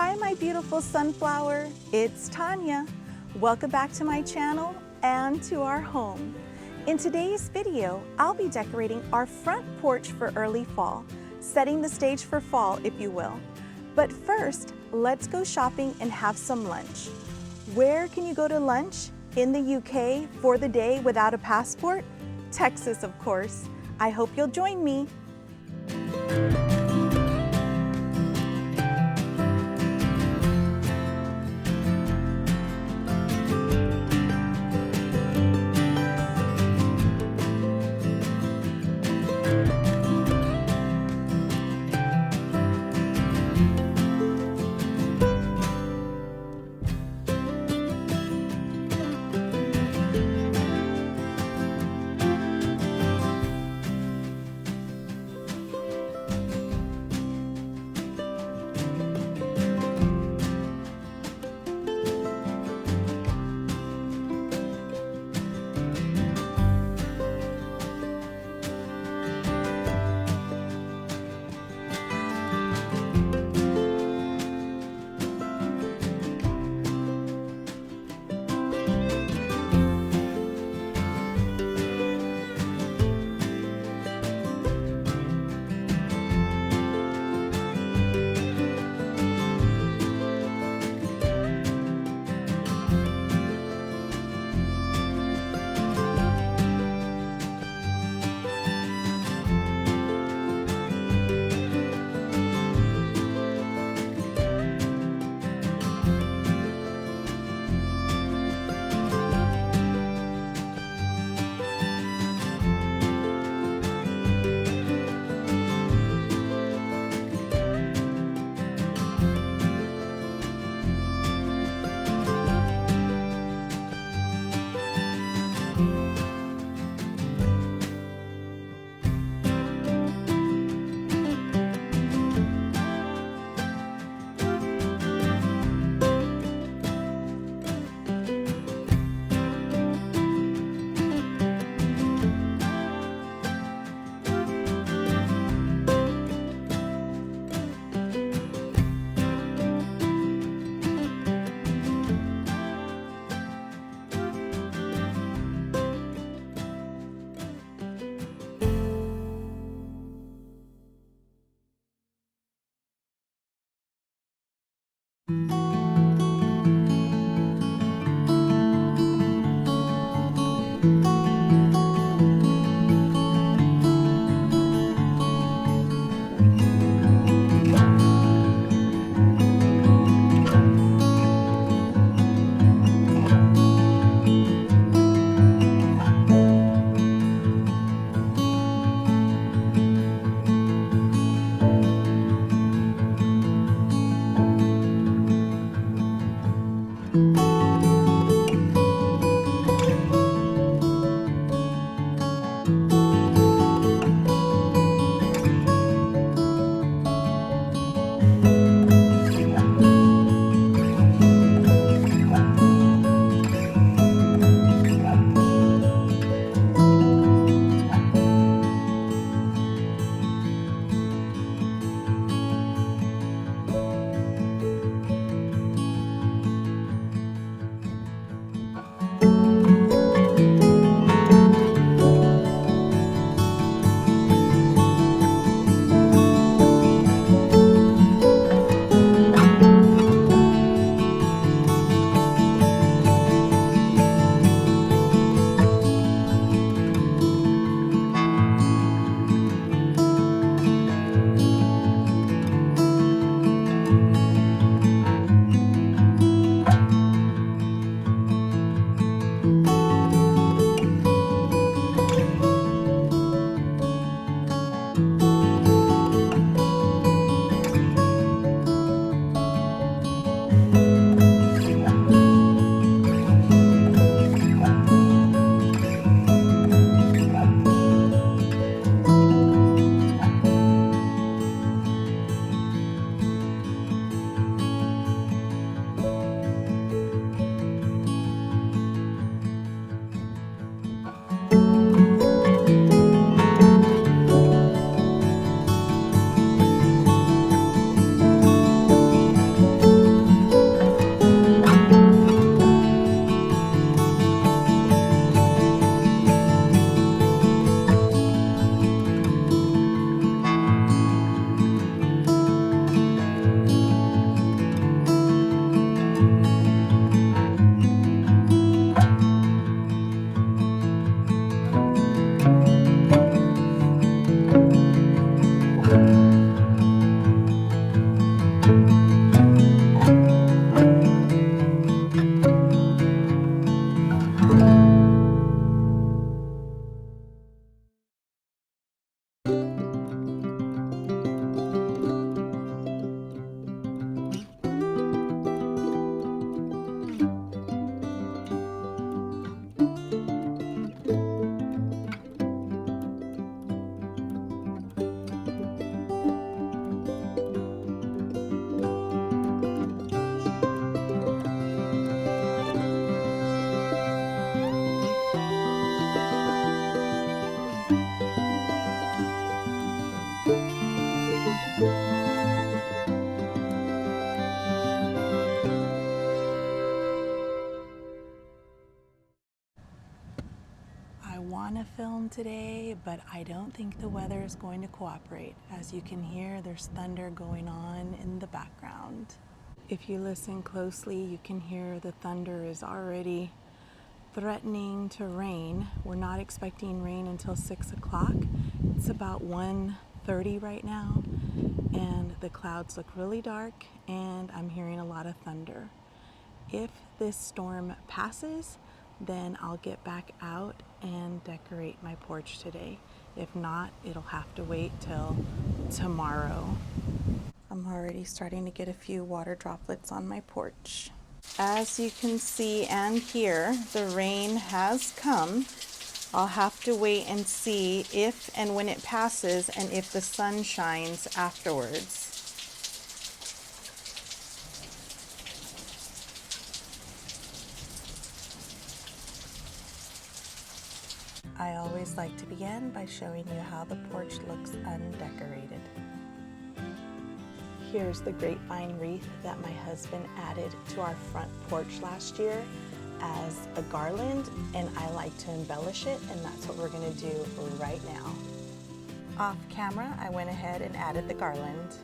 Hi, my beautiful sunflower. It's Tanya. Welcome back to my channel and to our home. In today's video, I'll be decorating our front porch for early fall, setting the stage for fall, if you will. But first, let's go shopping and have some lunch. Where can you go to lunch in the UK for the day without a passport? Texas, of course. I hope you'll join me. want to film today, but I don't think the weather is going to cooperate. As you can hear, there's thunder going on in the background. If you listen closely, you can hear the thunder is already threatening to rain. We're not expecting rain until 6 o'clock. It's about 1:30 right now, and the clouds look really dark, and I'm hearing a lot of thunder. If this storm passes, then I'll get back out and decorate my porch today. If not, it'll have to wait till tomorrow. I'm already starting to get a few water droplets on my porch. As you can see and hear, the rain has come. I'll have to wait and see if and when it passes and if the sun shines afterwards. I always like to begin by showing you how the porch looks undecorated. Here's the grapevine wreath that my husband added to our front porch last year as a garland, and I like to embellish it, and that's what we're going to do right now. Off camera, I went ahead and added the garland.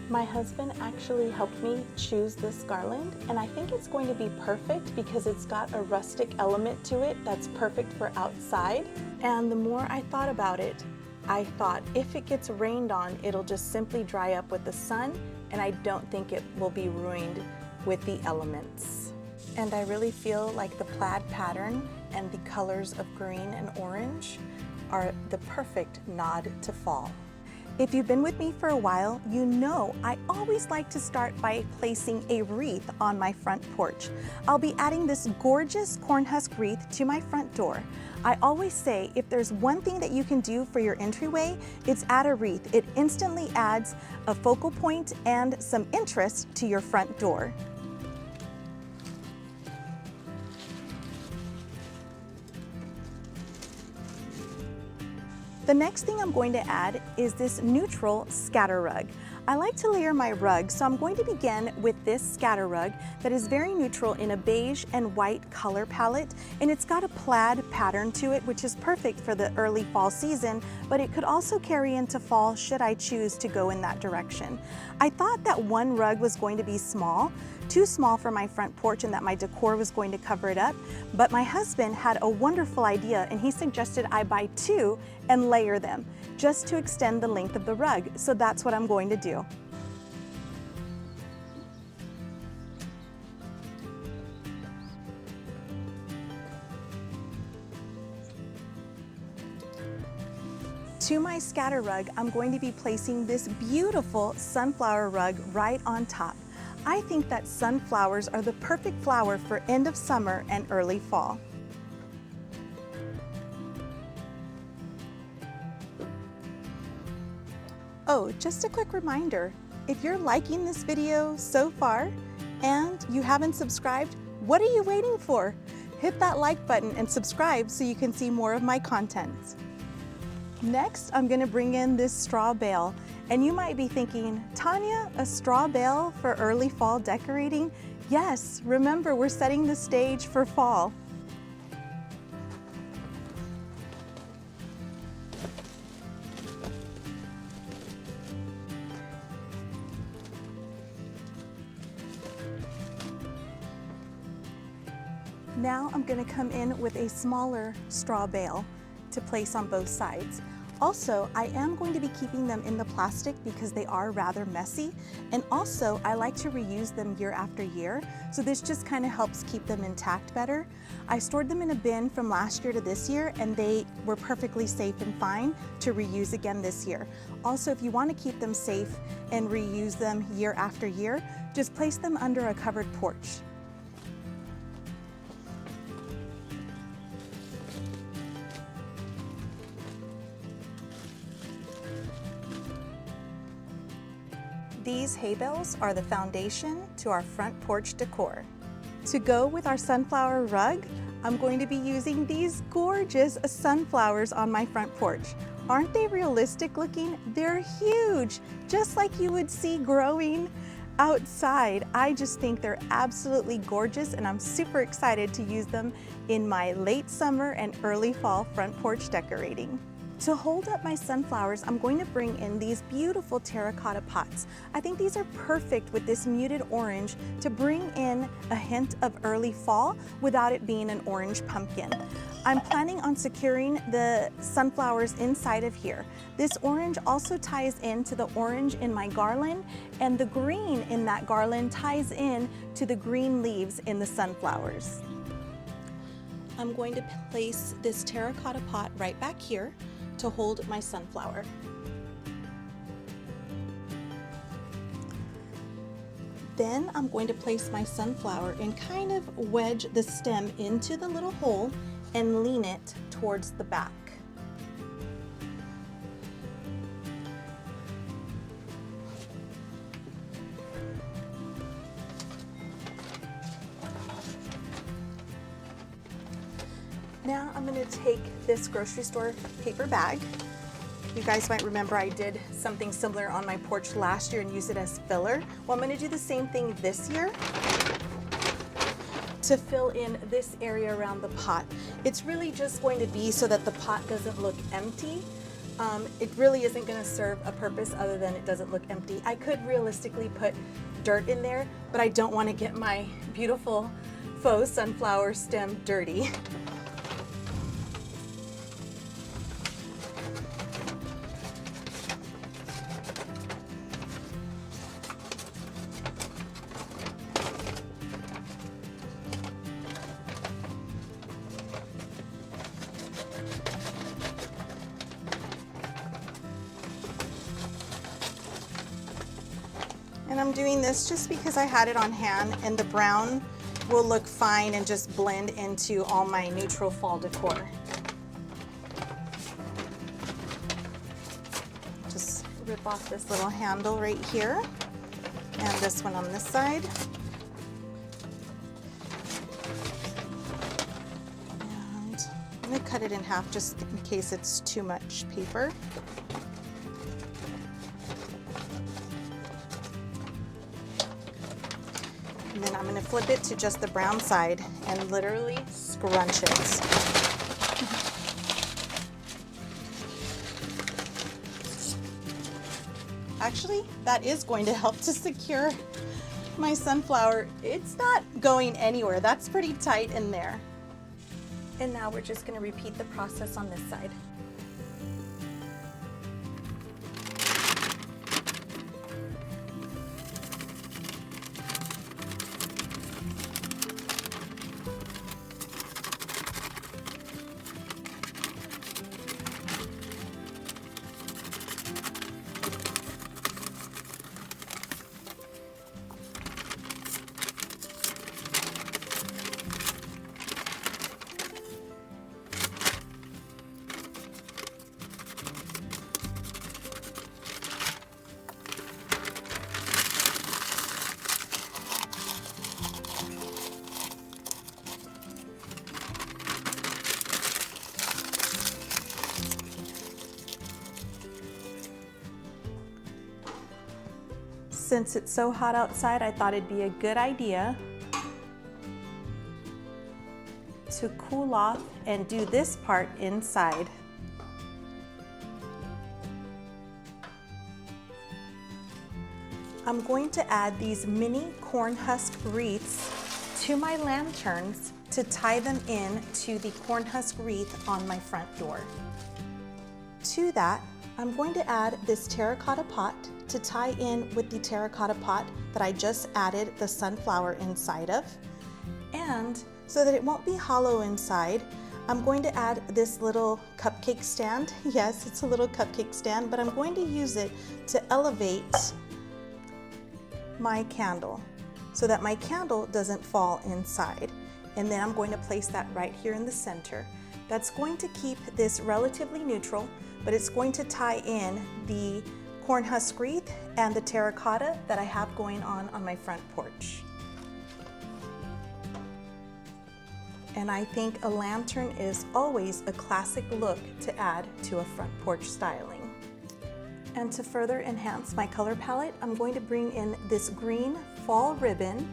My husband actually helped me choose this garland, and I think it's going to be perfect because it's got a rustic element to it that's perfect for outside. And the more I thought about it, I thought if it gets rained on, it'll just simply dry up with the sun, and I don't think it will be ruined with the elements. And I really feel like the plaid pattern and the colors of green and orange are the perfect nod to fall. If you've been with me for a while, you know I always like to start by placing a wreath on my front porch. I'll be adding this gorgeous corn husk wreath to my front door. I always say if there's one thing that you can do for your entryway, it's add a wreath. It instantly adds a focal point and some interest to your front door. The next thing I'm going to add is this neutral scatter rug. I like to layer my rug, so I'm going to begin with this scatter rug that is very neutral in a beige and white color palette, and it's got a plaid pattern to it, which is perfect for the early fall season, but it could also carry into fall should I choose to go in that direction. I thought that one rug was going to be small, too small for my front porch, and that my decor was going to cover it up, but my husband had a wonderful idea, and he suggested I buy two and layer them just to extend the length of the rug. So that's what I'm going to do. To my scatter rug, I'm going to be placing this beautiful sunflower rug right on top. I think that sunflowers are the perfect flower for end of summer and early fall. Oh, just a quick reminder, if you're liking this video so far and you haven't subscribed, what are you waiting for? Hit that like button and subscribe so you can see more of my content. Next, I'm going to bring in this straw bale. And you might be thinking, Tanya, a straw bale for early fall decorating? Yes, remember we're setting the stage for fall. Now I'm going to come in with a smaller straw bale to place on both sides. Also, I am going to be keeping them in the plastic because they are rather messy, and also I like to reuse them year after year, so this just kind of helps keep them intact better. I stored them in a bin from last year to this year, and they were perfectly safe and fine to reuse again this year. Also, if you want to keep them safe and reuse them year after year, just place them under a covered porch. These hay bales are the foundation to our front porch decor. To go with our sunflower rug, I'm going to be using these gorgeous sunflowers on my front porch. Aren't they realistic looking? They're huge, just like you would see growing outside. I just think they're absolutely gorgeous, and I'm super excited to use them in my late summer and early fall front porch decorating. To hold up my sunflowers, I'm going to bring in these beautiful terracotta pots. I think these are perfect with this muted orange to bring in a hint of early fall without it being an orange pumpkin. I'm planning on securing the sunflowers inside of here. This orange also ties into the orange in my garland, and the green in that garland ties in to the green leaves in the sunflowers. I'm going to place this terracotta pot right back here to hold my sunflower. Then I'm going to place my sunflower and kind of wedge the stem into the little hole and lean it towards the back. Now I'm going to take this grocery store paper bag. You guys might remember I did something similar on my porch last year and used it as filler. Well, I'm going to do the same thing this year to fill in this area around the pot. It's really just going to be so that the pot doesn't look empty. It really isn't going to serve a purpose other than it doesn't look empty. I could realistically put dirt in there, but I don't want to get my beautiful faux sunflower stem dirty. And I'm doing this just because I had it on hand, and the brown will look fine and just blend into all my neutral fall decor. Just rip off this little handle right here and this one on this side. And I'm going to cut it in half just in case it's too much paper. And then I'm going to flip it to just the brown side and literally scrunch it. Actually, that is going to help to secure my sunflower. It's not going anywhere. That's pretty tight in there. And now we're just going to repeat the process on this side. Since it's so hot outside, I thought it'd be a good idea to cool off and do this part inside. I'm going to add these mini corn husk wreaths to my lanterns to tie them in to the corn husk wreath on my front door. To that, I'm going to add this terracotta pot to tie in with the terracotta pot that I just added the sunflower inside of. And so that it won't be hollow inside, I'm going to add this little cupcake stand. Yes, it's a little cupcake stand, but I'm going to use it to elevate my candle so that my candle doesn't fall inside. And then I'm going to place that right here in the center. That's going to keep this relatively neutral, but it's going to tie in the corn husk wreath and the terracotta that I have going on my front porch. And I think a lantern is always a classic look to add to a front porch styling. And to further enhance my color palette, I'm going to bring in this green fall ribbon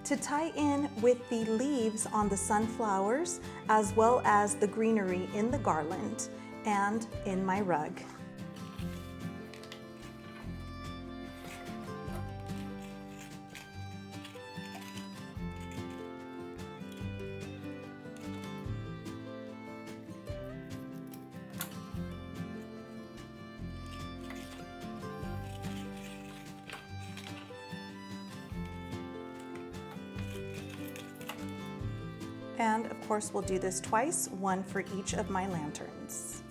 to tie in with the leaves on the sunflowers, as well as the greenery in the garland and in my rug. And of course, we'll do this twice, one for each of my lanterns.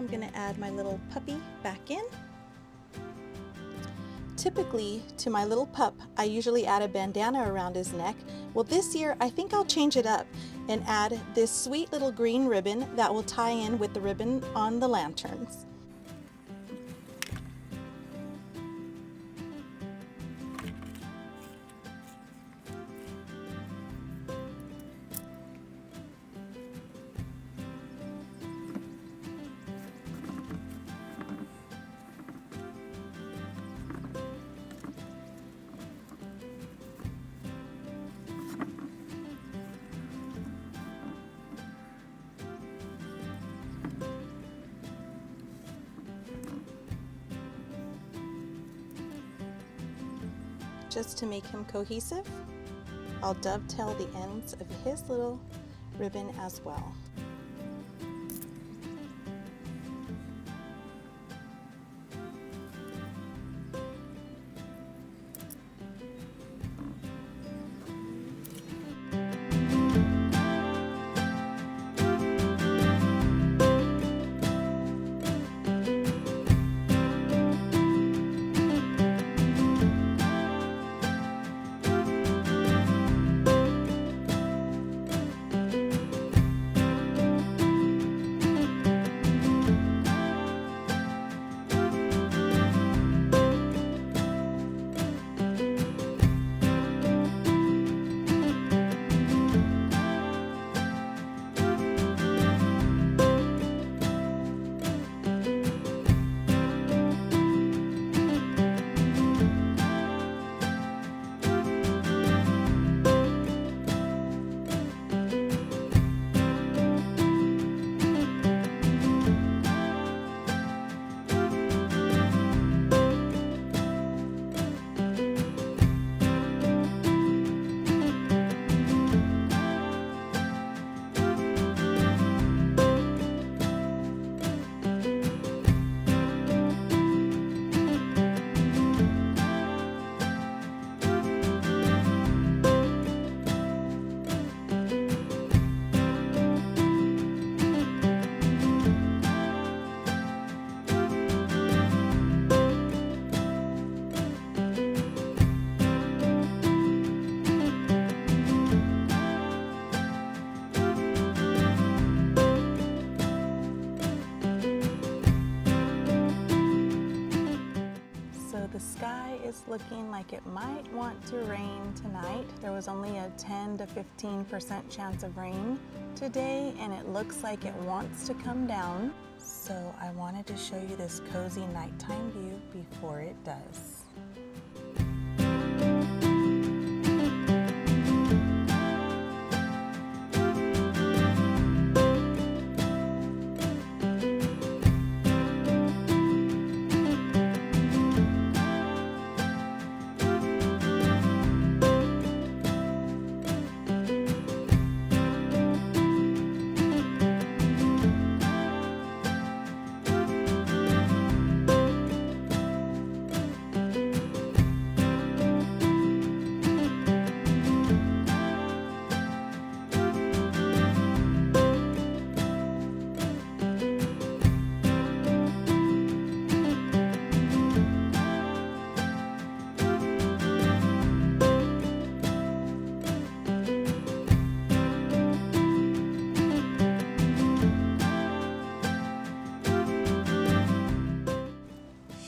I'm going to add my little puppy back in. Typically, to my little pup, I usually add a bandana around his neck. Well, this year, I think I'll change it up and add this sweet little green ribbon that will tie in with the ribbon on the lanterns. Just to make him cohesive, I'll dovetail the ends of his little ribbon as well. The sky is looking like it might want to rain tonight. There was only a 10 to 15% chance of rain today, and it looks like it wants to come down. So I wanted to show you this cozy nighttime view before it does.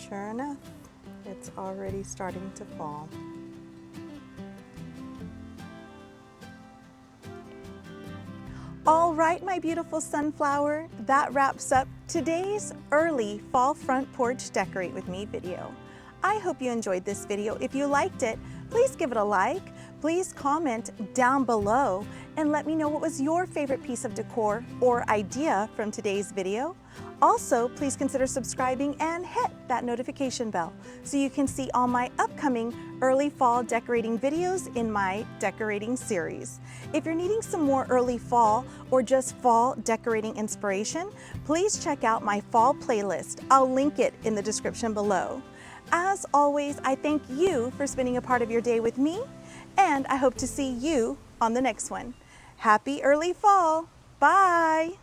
Sure enough, it's already starting to fall. All right, my beautiful sunflower, that wraps up today's early Fall Front Porch Decorate With Me video. I hope you enjoyed this video. If you liked it, please give it a like. Please comment down below and let me know what was your favorite piece of decor or idea from today's video. Also, please consider subscribing and hit that notification bell so you can see all my upcoming early fall decorating videos in my decorating series. If you're needing some more early fall or just fall decorating inspiration, please check out my fall playlist. I'll link it in the description below. As always, I thank you for spending a part of your day with me, and I hope to see you on the next one. Happy early fall. Bye.